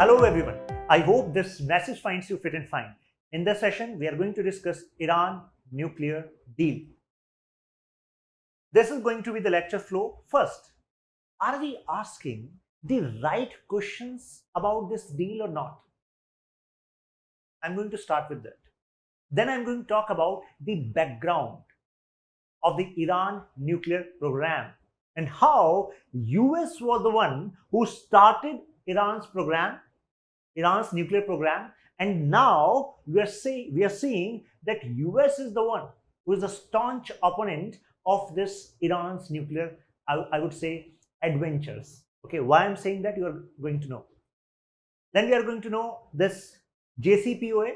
Hello everyone. I hope this message finds you fit and fine. In this session, we are going to discuss Iran nuclear deal. This is going to be the lecture flow. First, are we asking the right questions about this deal or not? I'm going to start with that. Then I'm going to talk about the background of the Iran nuclear program and how US was the one who started Iran's nuclear program, and now we are seeing that US is the one who is a staunch opponent of this Iran's nuclear, I would say, adventures. Okay, why I'm saying that you are going to know. Then we are going to know this JCPOA.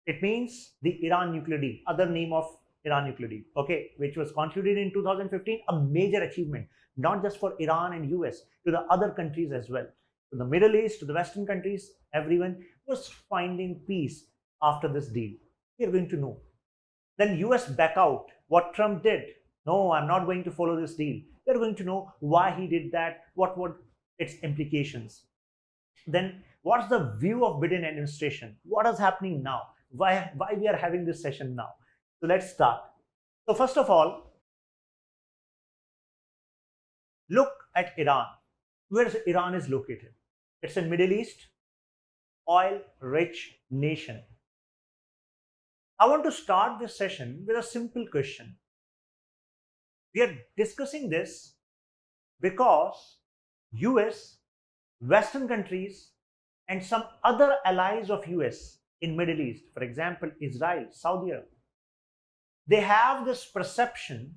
It means the Iran nuclear deal, other name of Iran nuclear deal, okay, which was concluded in 2015, a major achievement, not just for Iran and US, to the other countries as well. To the Middle East, to the Western countries, everyone was finding peace after this deal. We are going to know. Then US back out. What Trump did? No, I'm not going to follow this deal. We are going to know why he did that, what were its implications. Then what's the view of Biden administration? What is happening now? Why we are having this session now? So let's start. So first of all, look at Iran. Where Iran is located? It's in Middle East, oil-rich nation. I want to start this session with a simple question. We are discussing this because US, Western countries, and some other allies of US in Middle East, for example, Israel, Saudi Arabia, they have this perception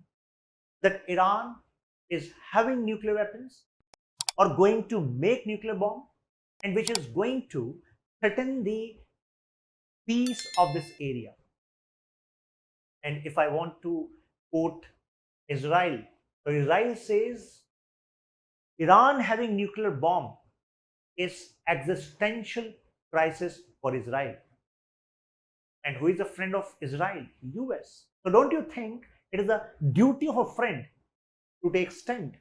that Iran is having nuclear weapons or going to make nuclear bomb, and which is going to threaten the peace of this area. And if I want to quote Israel, so Israel says Iran having nuclear bomb is existential crisis for Israel. And who is a friend of Israel? US. So don't you think it is a duty of a friend to take stand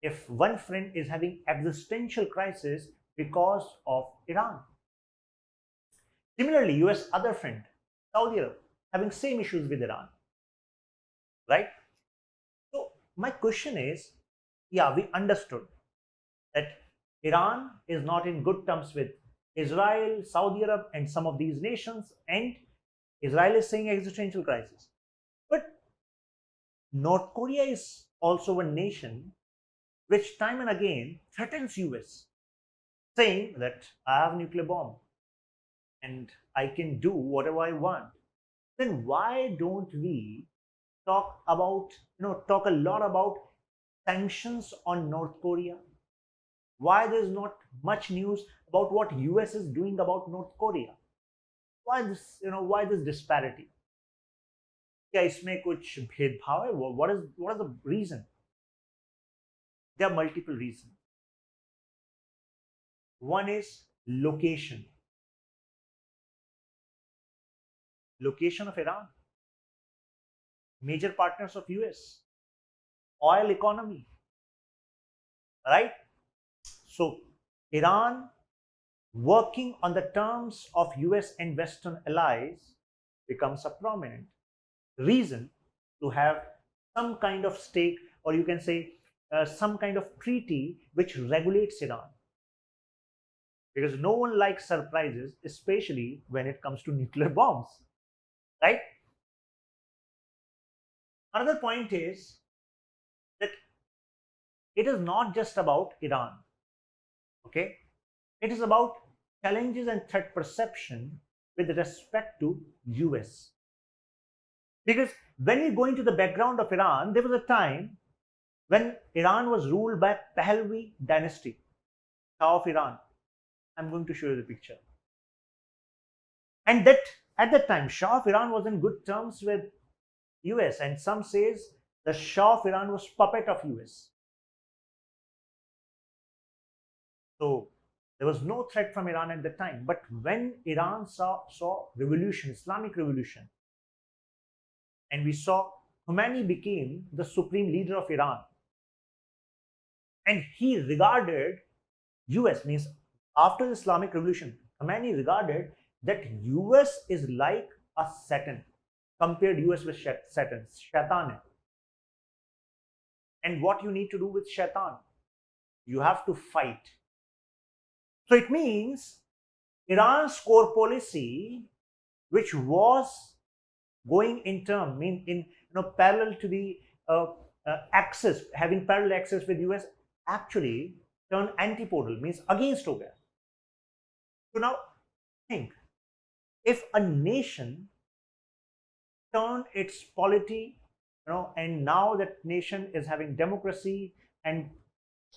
if one friend is having existential crisis because of Iran? Similarly, US other friend, Saudi Arabia, having same issues with Iran, right? So my question is, yeah, we understood that Iran is not in good terms with Israel, Saudi Arabia, and some of these nations, and Israel is saying existential crisis. But North Korea is also a nation which time and again threatens US, saying that I have a nuclear bomb and I can do whatever I want. Then why don't we talk a lot about sanctions on North Korea? Why there's not much news about what US is doing about North Korea? Why this disparity? क्या इसमें कुछ भेदभाव है? What is the reason? There are multiple reasons. One is location. Location of Iran. Major partners of US. Oil economy. Right? So Iran working on the terms of US and Western allies becomes a prominent reason to have some kind of stake, or you can say some kind of treaty which regulates Iran. Because no one likes surprises, especially when it comes to nuclear bombs, right? Another point is that it is not just about Iran, okay? It is about challenges and threat perception with respect to US. Because when we go into the background of Iran, there was a time when Iran was ruled by Pahlavi dynasty, Shah of Iran. I'm going to show you the picture. And that at that time, Shah of Iran was in good terms with US, and some says the Shah of Iran was puppet of US. So there was no threat from Iran at the time. But when Iran saw revolution, Islamic revolution, and we saw Khomeini became the supreme leader of Iran, and he regarded US, means After the Islamic Revolution, Khomeini regarded that US is like a Satan, compared US with Satan, Shaitan. And what you need to do with Shaitan? You have to fight. So it means Iran's core policy, which was going in term, parallel to the axis, having parallel axis with US, actually turned antipodal, means against हो गया. So now think, if a nation turned its polity, and now that nation is having democracy, and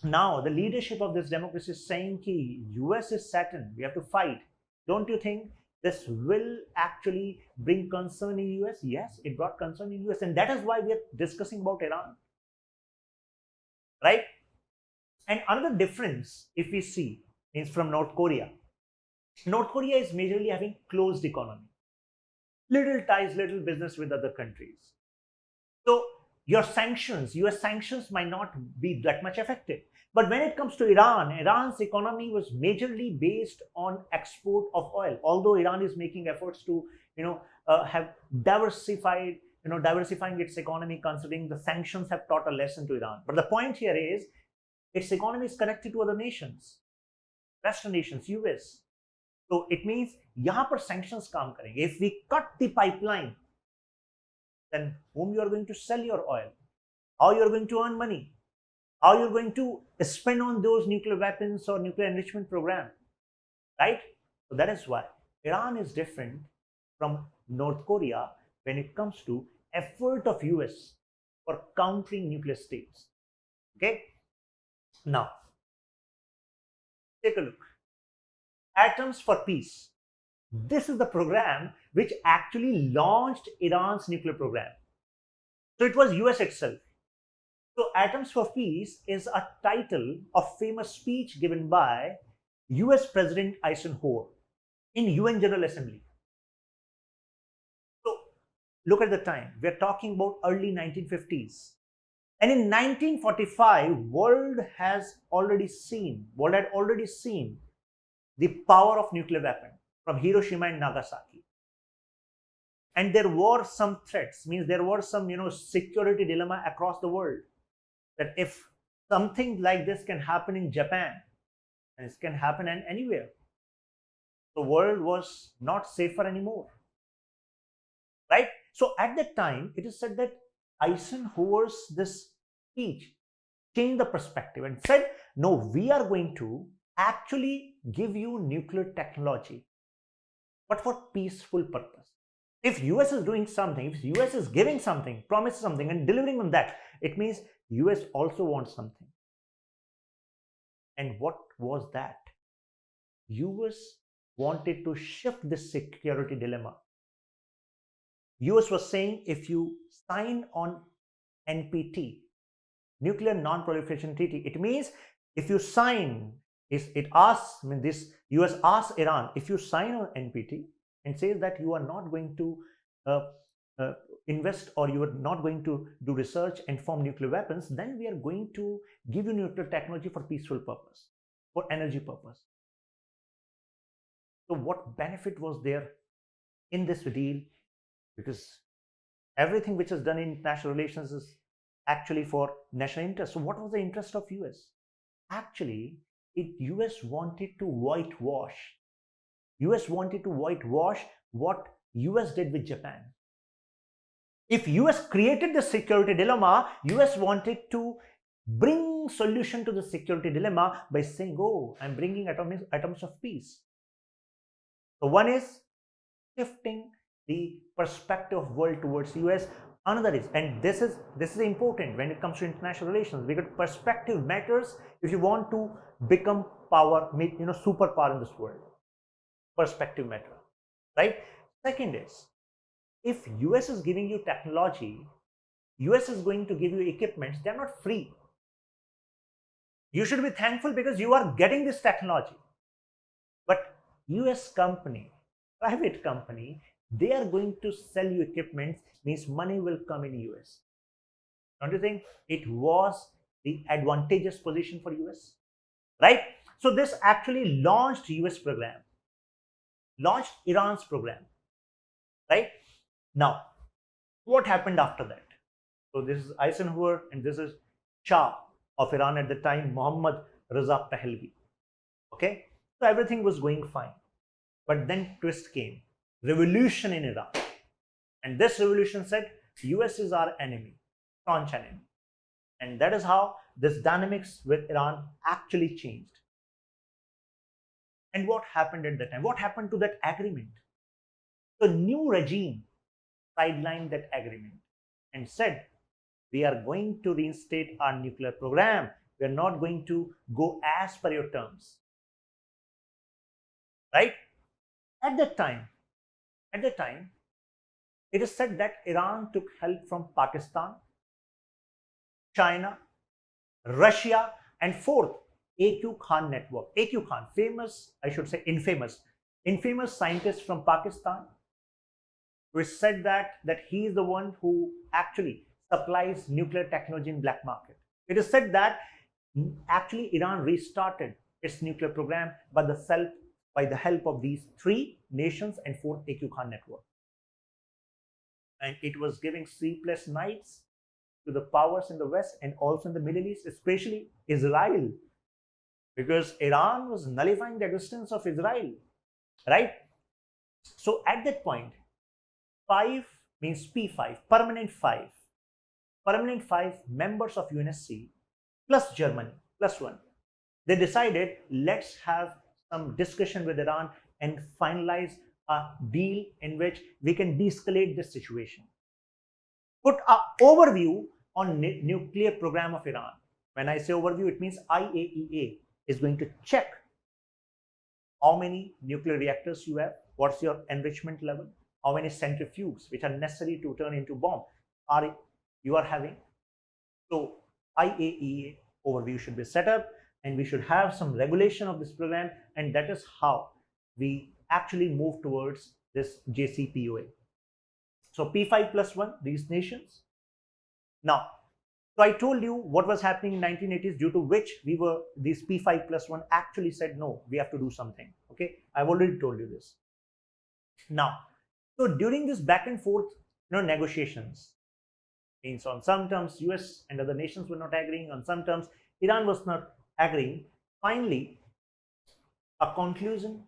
now the leadership of this democracy is saying ki US is Satan, we have to fight. Don't you think this will actually bring concern in US? Yes, it brought concern in US, and that is why we are discussing about Iran, right? And another difference, if we see, is from North Korea. North Korea is majorly having closed economy, little ties, little business with other countries. So your sanctions, US sanctions might not be that much effective. But when it comes to Iran, Iran's economy was majorly based on export of oil. Although Iran is making efforts to, have diversifying its economy, considering the sanctions have taught a lesson to Iran. But the point here is, its economy is connected to other nations, Western nations, US. So it means यहाँ पर sanctions काम करेंगे. If we cut the pipeline, then whom you are going to sell your oil? How you are going to earn money? How you are going to spend on those nuclear weapons or nuclear enrichment program, right? So that is why Iran is different from North Korea when it comes to effort of US for countering nuclear states. Okay. Now, take a look. Atoms for Peace. This is the program which actually launched Iran's nuclear program. So it was US itself. So Atoms for Peace is a title of famous speech given by US President Eisenhower in UN General Assembly. So look at the time. We are talking about early 1950s. And in 1945, world had already seen the power of nuclear weapon from Hiroshima and Nagasaki. And there were some threats, means there were some, security dilemma across the world, that if something like this can happen in Japan, and it can happen anywhere, the world was not safer anymore, right? So at that time, it is said that Eisenhower's this speech changed the perspective and said, no, we are going to actually give you nuclear technology, but for peaceful purpose. If US is doing something, if US is giving something, promises something and delivering on that, it means US also wants something. And what was that? US wanted to shift this security dilemma. US was saying, if you sign on NPT, Nuclear Non-Proliferation Treaty, it means if you sign, this US asks Iran, if you sign on NPT and says that you are not going to invest, or you are not going to do research and form nuclear weapons, then we are going to give you nuclear technology for peaceful purpose, for energy purpose. So what benefit was there in this deal? Because everything which is done in international relations is actually for national interest. So what was the interest of US? Actually, US wanted to whitewash. US wanted to whitewash what US did with Japan. If US created the security dilemma, US wanted to bring solution to the security dilemma by saying, oh, I'm bringing atoms of peace. So one is shifting the perspective of world towards US. Another is, and this is important when it comes to international relations, because perspective matters if you want to become power, superpower in this world. Perspective matters, right? Second is, if US is giving you technology, US is going to give you equipments, they're not free. You should be thankful because you are getting this technology. But US company, private company, they are going to sell you equipment, means money will come in US. Don't you think it was the advantageous position for US? Right? So this actually launched US program, launched Iran's program, right? Now, what happened after that? So this is Eisenhower and this is Shah of Iran at the time, Mohammad Reza Pahlavi. Okay, so everything was going fine. But then twist came, revolution in Iran. And this revolution said, US is our enemy, staunch enemy. And that is how this dynamics with Iran actually changed. And what happened at that time? What happened to that agreement? The new regime sidelined that agreement and said, we are going to reinstate our nuclear program. We are not going to go as per your terms. Right? At that time, it is said that Iran took help from Pakistan, China, Russia, and fourth, AQ Khan network. AQ Khan, famous, I should say infamous scientist from Pakistan, who said that he is the one who actually supplies nuclear technology in black market. It is said that actually Iran restarted its nuclear program by the help of these three nations and fourth AQ Khan network. And it was giving sleepless nights to the powers in the West and also in the Middle East, especially Israel, because Iran was nullifying the existence of Israel, right? So at that point, 5 means P5, permanent 5 members of UNSC plus Germany plus 1. They decided, let's have some discussion with Iran and finalize a deal in which we can de-escalate this situation. Put an overview on nuclear program of Iran. When I say overview, it means IAEA is going to check how many nuclear reactors you have, what's your enrichment level, how many centrifuges which are necessary to turn into bomb you are having. So IAEA overview should be set up and we should have some regulation of this program, and that is how we actually move towards this JCPOA. So P5 plus 1, these nations. Now, so I told you what was happening in 1980s, due to which these P5 plus 1 actually said, no, we have to do something. Okay, I've already told you this. Now, so during this back and forth, negotiations, means on some terms US and other nations were not agreeing, on some terms Iran was not agreeing. Finally, a conclusion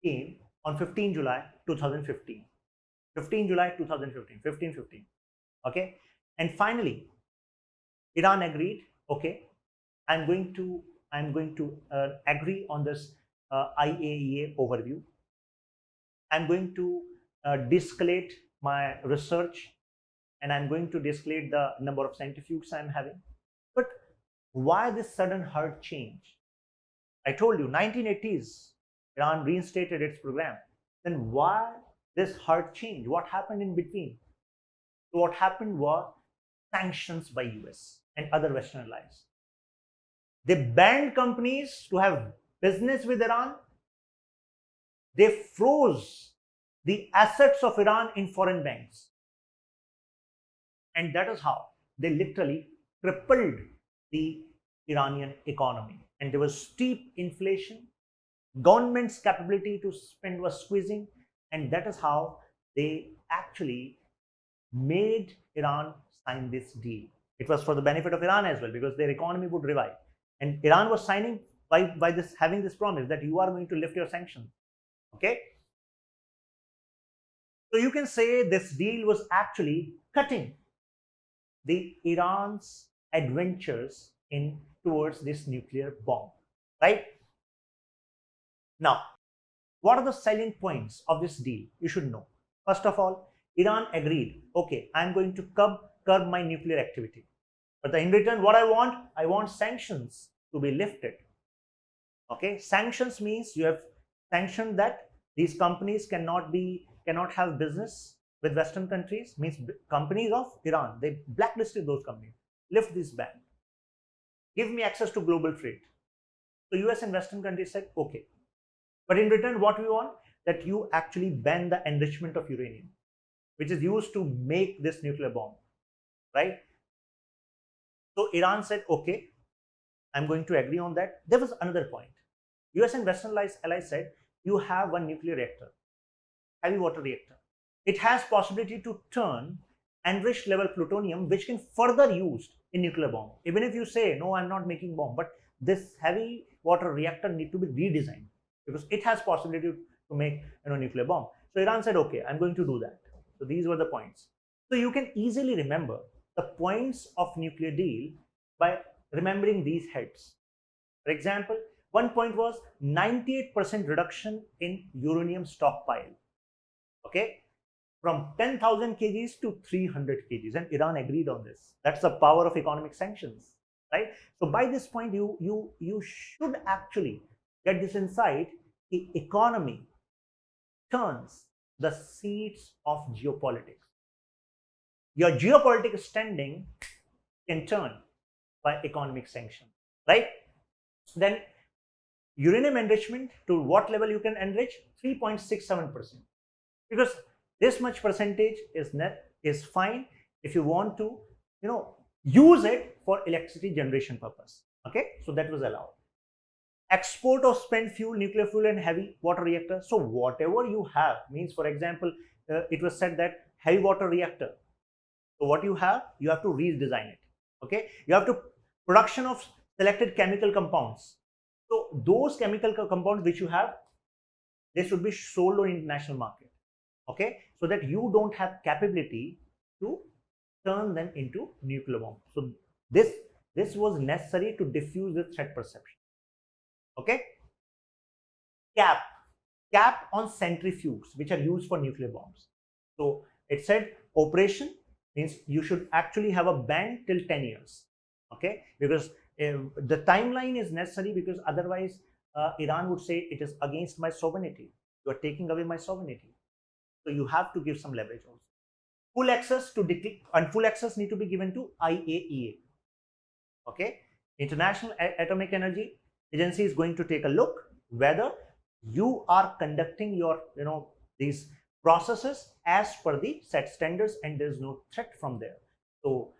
came on 15 July 2015. 15 July 2015, 15. Okay, and finally Iran agreed, okay, I'm going to agree on this IAEA overview. I'm going to de-escalate my research, and I'm going to de-escalate the number of centrifuges I'm having. But why this sudden hard change? I told you 1980s Iran reinstated its program. Then why this hard change? What happened in between? So what happened was sanctions by US and other Western allies. They banned companies to have business with Iran. They froze the assets of Iran in foreign banks. And that is how they literally crippled the Iranian economy. And there was steep inflation. Government's capability to spend was squeezing. And that is how they actually made Iran sign this deal. It was for the benefit of Iran as well, because their economy would revive. And Iran was signing by this, having this promise that you are going to lift your sanctions. Okay. So you can say this deal was actually cutting the Iran's adventures towards this nuclear bomb, right? Now, what are the selling points of this deal? You should know. First of all, Iran agreed, okay, I'm going to curb my nuclear activity. But in return, what I want sanctions to be lifted. Okay, sanctions means you have sanctioned that these companies cannot have business with Western countries, means companies of Iran. They blacklisted those companies. Lift this ban. Give me access to global trade. So US and Western countries said, okay. But in return, what we want? That you actually ban the enrichment of uranium, which is used to make this nuclear bomb, right? So Iran said, okay, I'm going to agree on that. There was another point. US and Western allies said, you have one nuclear reactor, heavy water reactor. It has possibility to turn enriched level plutonium, which can further used in nuclear bomb. Even if you say, no, I'm not making bomb, but this heavy water reactor need to be redesigned because it has possibility to make nuclear bomb. So Iran said, okay, I'm going to do that. So these were the points. So you can easily remember the points of nuclear deal by remembering these heads. For example, one point was 98% reduction in uranium stockpile. Okay, from 10,000 kgs to 300 kgs, and Iran agreed on this. That's the power of economic sanctions, right? So by this point, you should actually get this insight. The economy turns the seats of geopolitics. Your geopolitical standing can turn by economic sanctions, right? Then uranium enrichment, to what level you can enrich? 3.67%, because this much percentage is fine if you want to use it for electricity generation purpose. Okay, so that was allowed. Export of spent fuel, nuclear fuel, and heavy water reactor. So whatever you have means, for example, it was said that heavy water reactor. So what you have to redesign it. Okay, you have to production of selected chemical compounds. So those chemical compounds which you have, they should be sold on international market. Okay, so that you don't have capability to turn them into nuclear bomb. So this was necessary to diffuse the threat perception. Okay, cap on centrifuges which are used for nuclear bombs. So it said operation means you should actually have a ban till 10 years. Okay, because the timeline is necessary, because otherwise Iran would say it is against my sovereignty. You are taking away my sovereignty. So you have to give some leverage also. Full access to and full access need to be given to IAEA. Okay, International Atomic Energy Agency is going to take a look whether you are conducting your these processes as per the set standards and there is no threat from there. So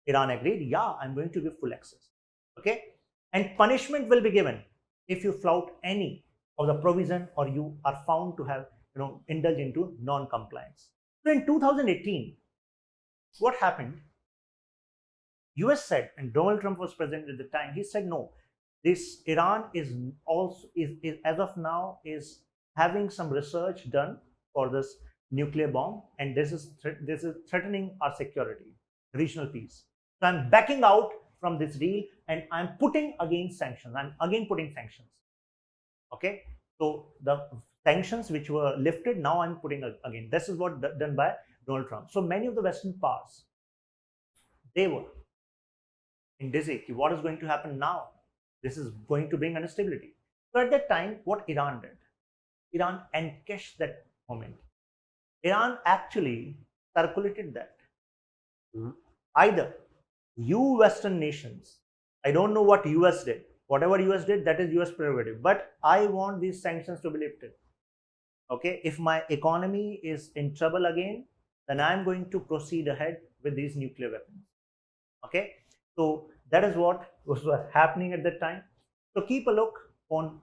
Iran agreed, yeah, I'm going to give full access. Okay, and punishment will be given if you flout any of the provision or you are found to have indulge into non-compliance. So in 2018, what happened? US said, and Donald Trump was president at the time, he said, no, this Iran is also is as of now is having some research done for this nuclear bomb, and this is threatening our security, regional peace. So I'm backing out from this deal and I'm putting against sanctions. I'm again putting sanctions. Okay, so the sanctions which were lifted, now I'm putting again. This is what done by Donald Trump. So many of the Western powers, they were in dizzy. What is going to happen now? This is going to bring instability. So at that time, what Iran did? Iran encashed that moment. Iran actually circulated that. Either you Western nations, I don't know what US did. Whatever US did, that is US prerogative. But I want these sanctions to be lifted. Okay, if my economy is in trouble again, then I'm going to proceed ahead with these nuclear weapons. Okay, so that is what was happening at that time. So keep a look on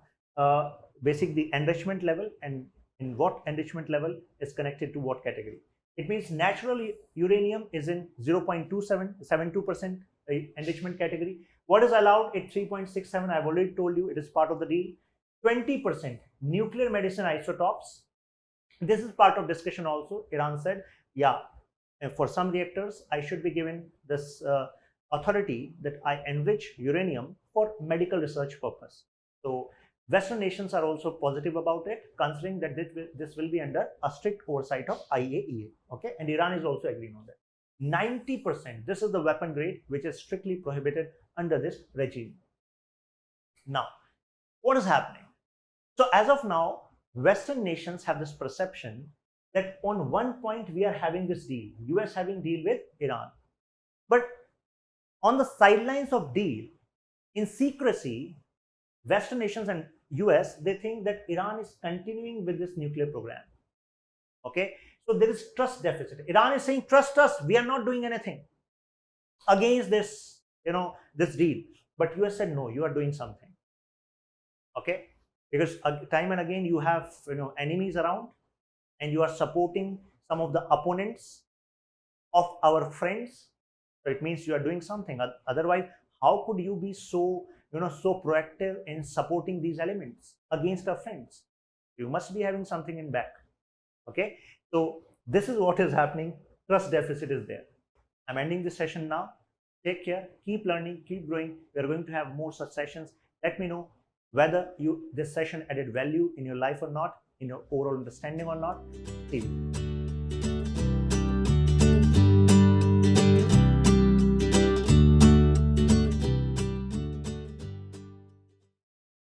basic the enrichment level and in what enrichment level is connected to what category. It means natural uranium is in 0.72% enrichment category. What is allowed at 3.67? I've already told you it is part of the deal. 20% nuclear medicine isotopes. This is part of discussion also. Iran said, yeah, for some reactors, I should be given this authority that I enrich uranium for medical research purpose. So Western nations are also positive about it, considering that this will be under a strict oversight of IAEA. Okay, and Iran is also agreeing on that. 90%, this is the weapon grade which is strictly prohibited under this regime. Now, what is happening? So as of now, Western nations have this perception that on one point we are having this deal, US having deal with Iran. But on the sidelines of deal, in secrecy, Western nations and US, they think that Iran is continuing with this nuclear program. Okay, so there is trust deficit. Iran is saying, trust us, we are not doing anything against this, this deal. But US said, no, you are doing something. Okay, because time and again you have enemies around, and you are supporting some of the opponents of our friends. So it means you are doing something. Otherwise, how could you be so so proactive in supporting these elements against our friends? You must be having something in back. Okay, so this is what is happening. Trust deficit is there. I'm ending this session now. Take care, keep learning, keep growing. We are going to have more such sessions. Let me know whether this session added value in your life or not, in your overall understanding or not. See you.